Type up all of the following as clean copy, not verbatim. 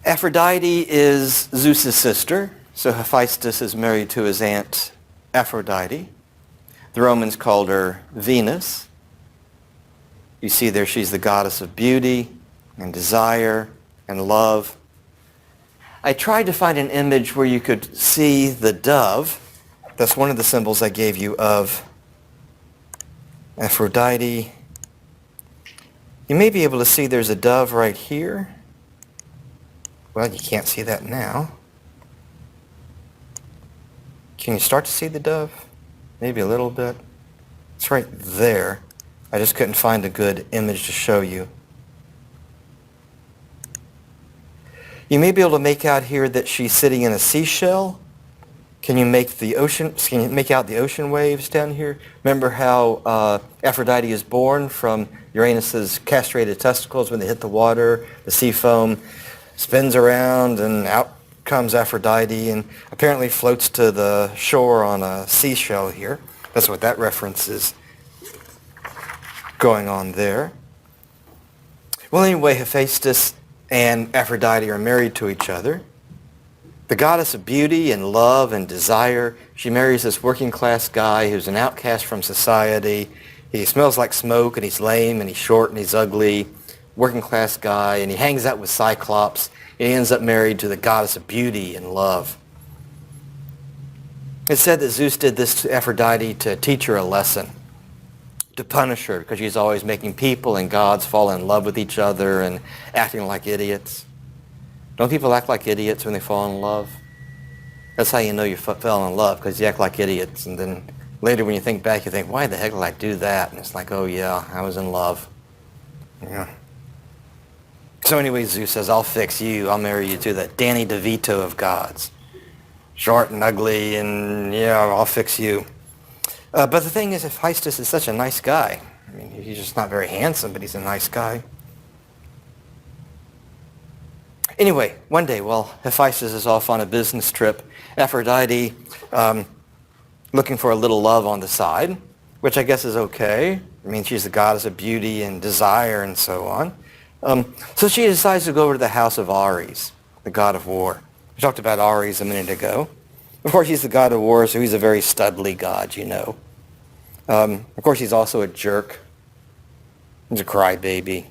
Aphrodite is Zeus's sister, so Hephaestus is married to his aunt Aphrodite. The Romans called her Venus. You see there she's the goddess of beauty and desire and love. I tried to find an image where you could see the dove. That's one of the symbols I gave you of Aphrodite. You may be able to see there's a dove right here. Well, you can't see that now. Can you start to see the dove? Maybe a little bit. It's right there. I just couldn't find a good image to show you. You may be able to make out here that she's sitting in a seashell. Can you make out the ocean waves down here? Remember how Aphrodite is born from Uranus's castrated testicles when they hit the water, the sea foam spins around and out comes Aphrodite and apparently floats to the shore on a seashell here. That's what that reference is going on there. Well, anyway, Hephaestus and Aphrodite are married to each other. The goddess of beauty and love and desire, she marries this working class guy who's an outcast from society. He smells like smoke and he's lame and he's short and he's ugly. Working class guy, and he hangs out with Cyclops. And he ends up married to the goddess of beauty and love. It's said that Zeus did this to Aphrodite to teach her a lesson, to punish her because she's always making people and gods fall in love with each other and acting like idiots. Don't people act like idiots when they fall in love? That's how you know you fell in love, because you act like idiots, and then later when you think back, you think, why the heck did I do that? And it's like, oh yeah, I was in love. Yeah. So anyway, Zeus says, I'll fix you. I'll marry you to the Danny DeVito of gods. Short and ugly, and yeah, I'll fix you. But the thing is, Hephaestus is such a nice guy. I mean, he's just not very handsome, but he's a nice guy. Anyway, one day, while Hephaestus is off on a business trip, Aphrodite looking for a little love on the side, which I guess is okay. I mean, she's the goddess of beauty and desire and so on. So she decides to go over to the house of Ares, the god of war. We talked about Ares a minute ago. Of course, he's the god of war, so he's a very studly god, you know. Of course, he's also a jerk. He's a crybaby.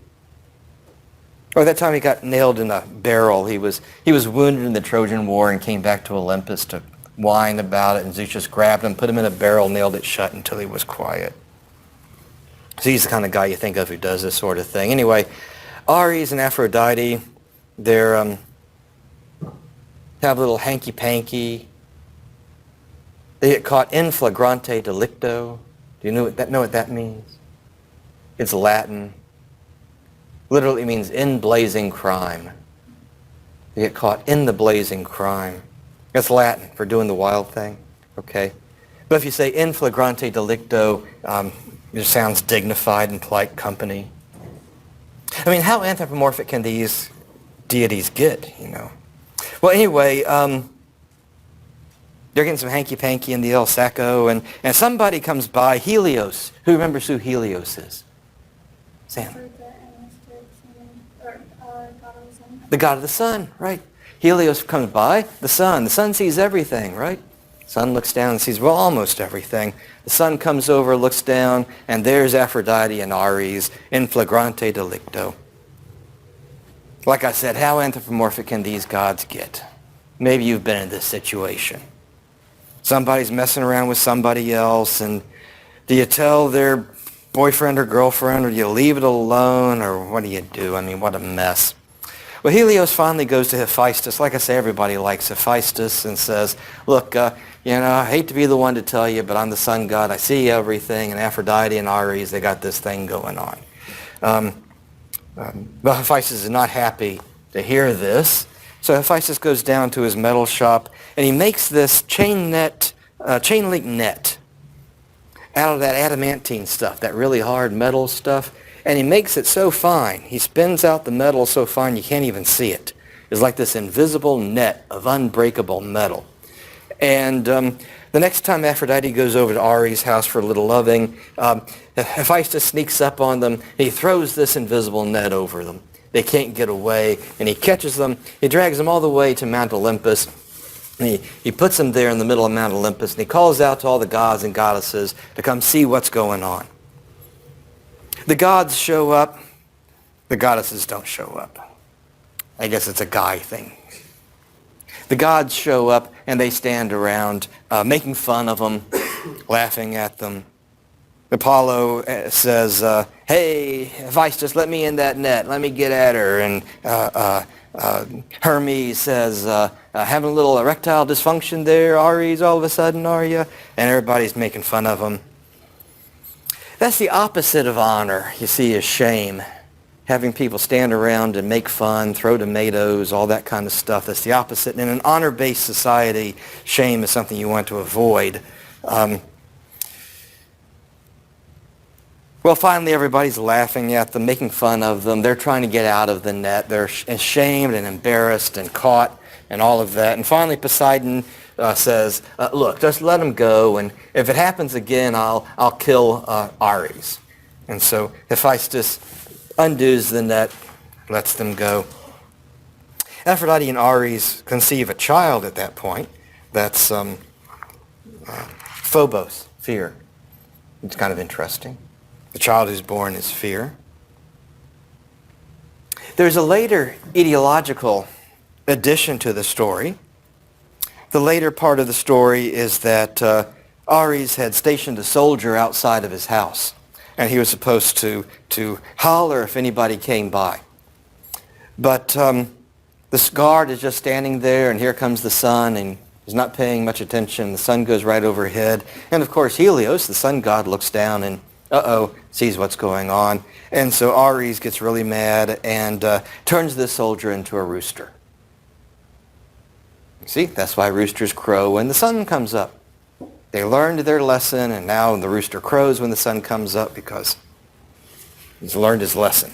Or that time he got nailed in a barrel. He was wounded in the Trojan War and came back to Olympus to whine about it, and Zeus just grabbed him, put him in a barrel, nailed it shut until he was quiet. So he's the kind of guy you think of who does this sort of thing. Anyway, Ares and Aphrodite, they're have a little hanky-panky. They get caught in flagrante delicto. Do you know what that means? It's Latin. Literally means in blazing crime. They get caught in the blazing crime. That's Latin for doing the wild thing, okay? But if you say in flagrante delicto, it sounds dignified and polite company. I mean, how anthropomorphic can these deities get, you know? Well, anyway, they're getting some hanky-panky in the El Saco, and somebody comes by, Helios. Who remembers who Helios is? Sam. The god of the sun, right. Helios comes by, the sun. The sun sees everything, right? The sun looks down and sees, well, almost everything. The sun comes over, looks down, and there's Aphrodite and Ares in flagrante delicto. Like I said, how anthropomorphic can these gods get? Maybe you've been in this situation. Somebody's messing around with somebody else, and do you tell their boyfriend or girlfriend, or do you leave it alone, or what do you do? I mean, what a mess. Well, Helios finally goes to Hephaestus. Like I say, everybody likes Hephaestus, and says, look, I hate to be the one to tell you, but I'm the sun god. I see everything, and Aphrodite and Ares, they got this thing going on. But Hephaestus is not happy to hear this. So Hephaestus goes down to his metal shop, and he makes this chain link net out of that adamantine stuff, that really hard metal stuff. And he makes it so fine. He spins out the metal so fine you can't even see it. It's like this invisible net of unbreakable metal. And the next time Aphrodite goes over to Ares' house for a little loving, Hephaestus sneaks up on them. He throws this invisible net over them. They can't get away, and he catches them. He drags them all the way to Mount Olympus. And he puts them there in the middle of Mount Olympus, and he calls out to all the gods and goddesses to come see what's going on. The gods show up. The goddesses don't show up. I guess it's a guy thing. The gods show up, and they stand around making fun of them, laughing at them. Apollo says, hey, Hephaestus, let me in that net. Let me get at her. And Hermes says, having a little erectile dysfunction there, Ares, all of a sudden, are you? And everybody's making fun of him. That's the opposite of honor, you see, is shame. Having people stand around and make fun, throw tomatoes, all that kind of stuff. That's the opposite. And in an honor-based society, shame is something you want to avoid. Well, finally, everybody's laughing at them, making fun of them. They're trying to get out of the net. They're ashamed and embarrassed and caught and all of that. And finally, Poseidon says, look, just let them go. And if it happens again, I'll kill Ares. And so Hephaestus undoes the net, lets them go. Aphrodite and Ares conceive a child at that point. That's Phobos, fear. It's kind of interesting. The child who's born is fear. There's a later ideological addition to the story. The later part of the story is that Ares had stationed a soldier outside of his house, and he was supposed to holler if anybody came by. But this guard is just standing there, and here comes the sun, and he's not paying much attention. The sun goes right overhead. And of course, Helios, the sun god, looks down and sees what's going on. And so Ares gets really mad and turns this soldier into a rooster. You see, that's why roosters crow when the sun comes up. They learned their lesson, and now the rooster crows when the sun comes up because he's learned his lesson.